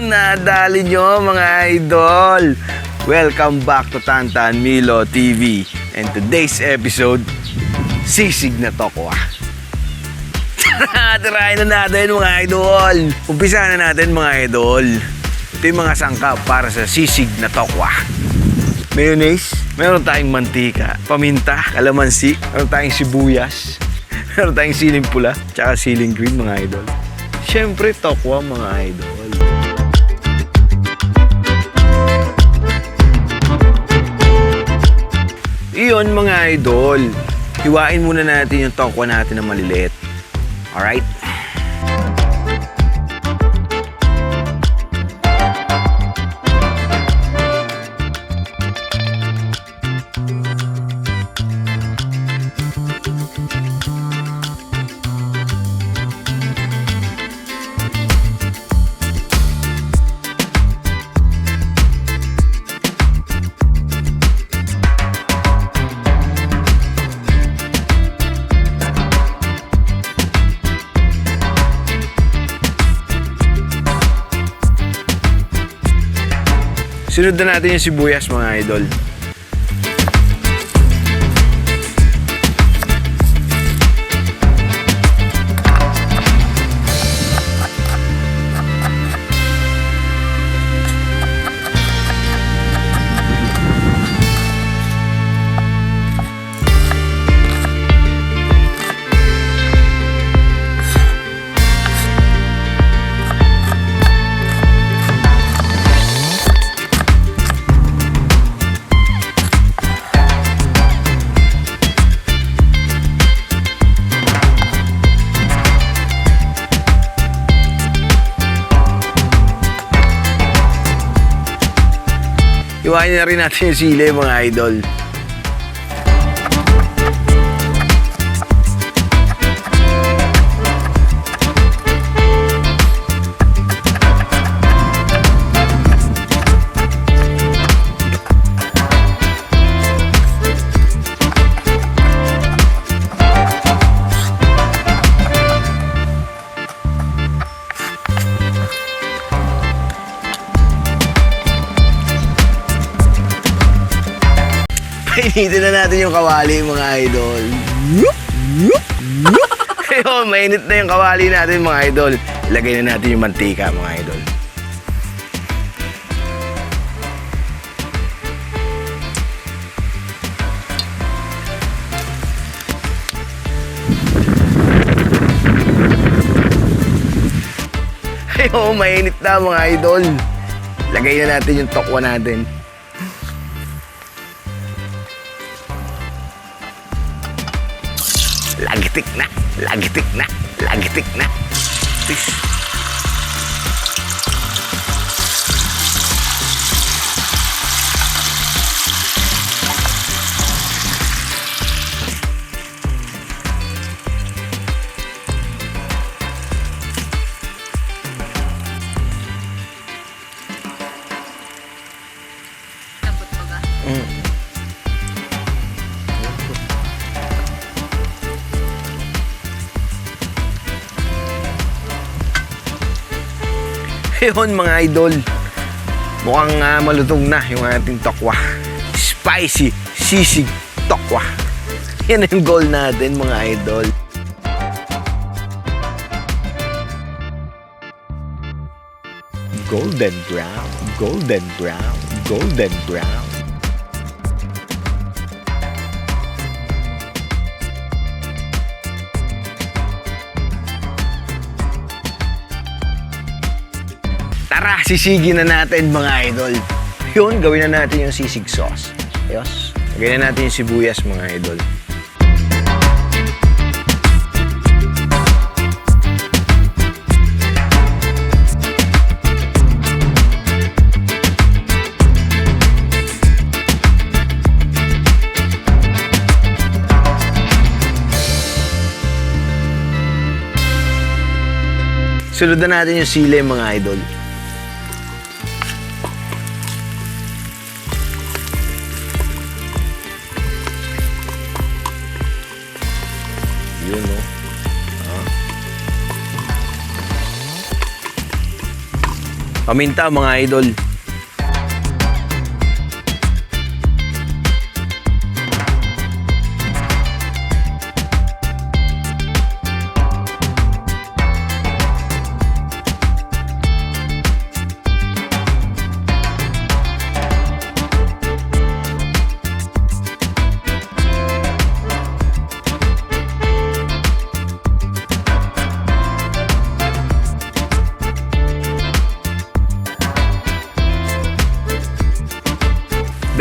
Nadali nyo mga idol. Welcome back to Tantan Milo TV. And today's episode, Sisig na Tokwa. Tirahin na natin mga idol. Umpisa na natin mga idol. Ito yung mga sangkap para sa Sisig na Tokwa. Mayonaise, meron tayong mantika, paminta, kalamansi, meron tayong sibuyas, meron tayong siling pula, tsaka siling green mga idol. Siyempre, tokwa mga idol. Iyon mga idol. Hiwain muna natin yung tokwa natin na maliliit. Alright? Sunod na natin yung sibuyas mga idol. Iwain na rin natin yung sili mga idol. Painitin na natin yung kawali mga idol. Ayun, mainit na yung kawali natin mga idol. Ilagay na natin yung mantika mga idol. Ayun, mainit na mga idol. Ilagay na natin yung tokwa natin. Lagitik na, lagitik na, lagitik na. Fish. Tapos pa ba? Ayun mga idol, mukhang malutong na yung ating tokwa. Spicy sisig tokwa. Yan ang goal natin mga idol. Golden brown, golden brown, golden brown. Tara, sisigin na natin mga idol. Yun, gawin na natin yung sisig sauce. Ayos. Lagyan na natin yung sibuyas mga idol. Sunod na natin yung sili, mga idol. Yun, no? Paminta, mga idol.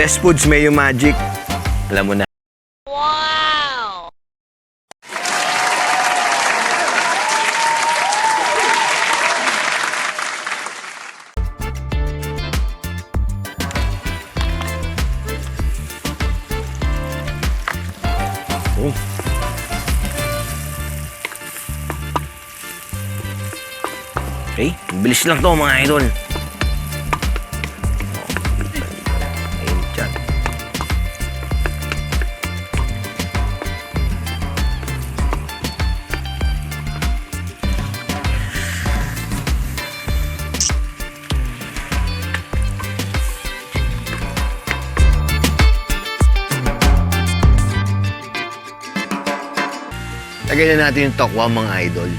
Best Foods Mayo Magic. Alam mo na. Wow! Oh. Okay, bilis lang to, mga idol. Lagay na natin yung tokwa, mga idol.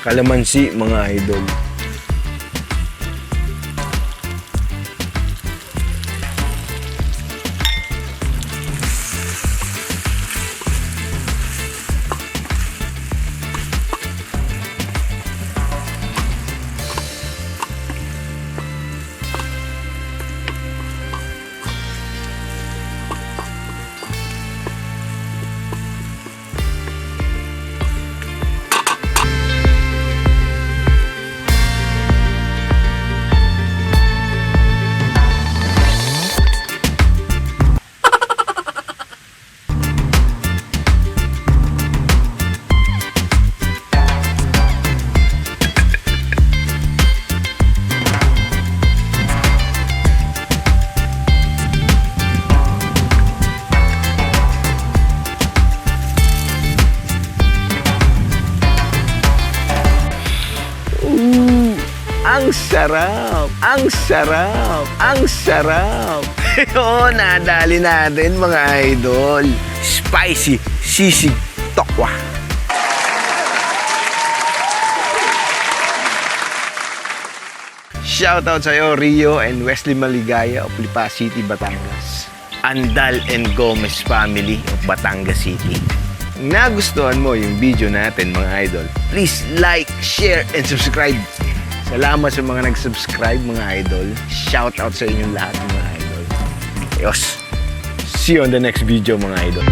Kalamansi, mga idol. Ang sarap! Ang sarap! Ang sarap! Oo, nadali natin, mga idol. Spicy Sisig Tokwa. Shoutout sa'yo, Rio and Wesley Maligaya of Lipa City, Batangas. Andal and Gomez family of Batangas City. Nagustuhan mo yung video natin, mga idol, please like, share, and subscribe. Salamat sa mga nag-subscribe, mga idol. Shout out sa inyong lahat, mga idol. Ayos. See you on the next video, mga idol.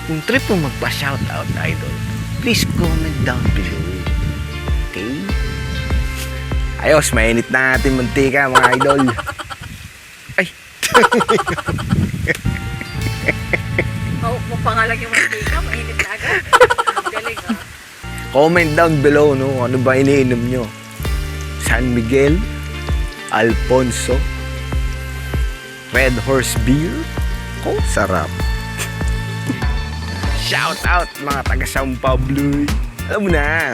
Kung trip mo magpa-shoutout, idol, please comment down below. Okay? Ayos, mainit na ating mantika, mga idol. Ay! Mapangalag yung mantika, mainit na agad. Galing ah. Comment down below, no? Ano ba iniinom nyo? San Miguel, Alfonso, Red Horse Beer. Oh, sarap. Shout out mga taga San Pablo. Alam mo na.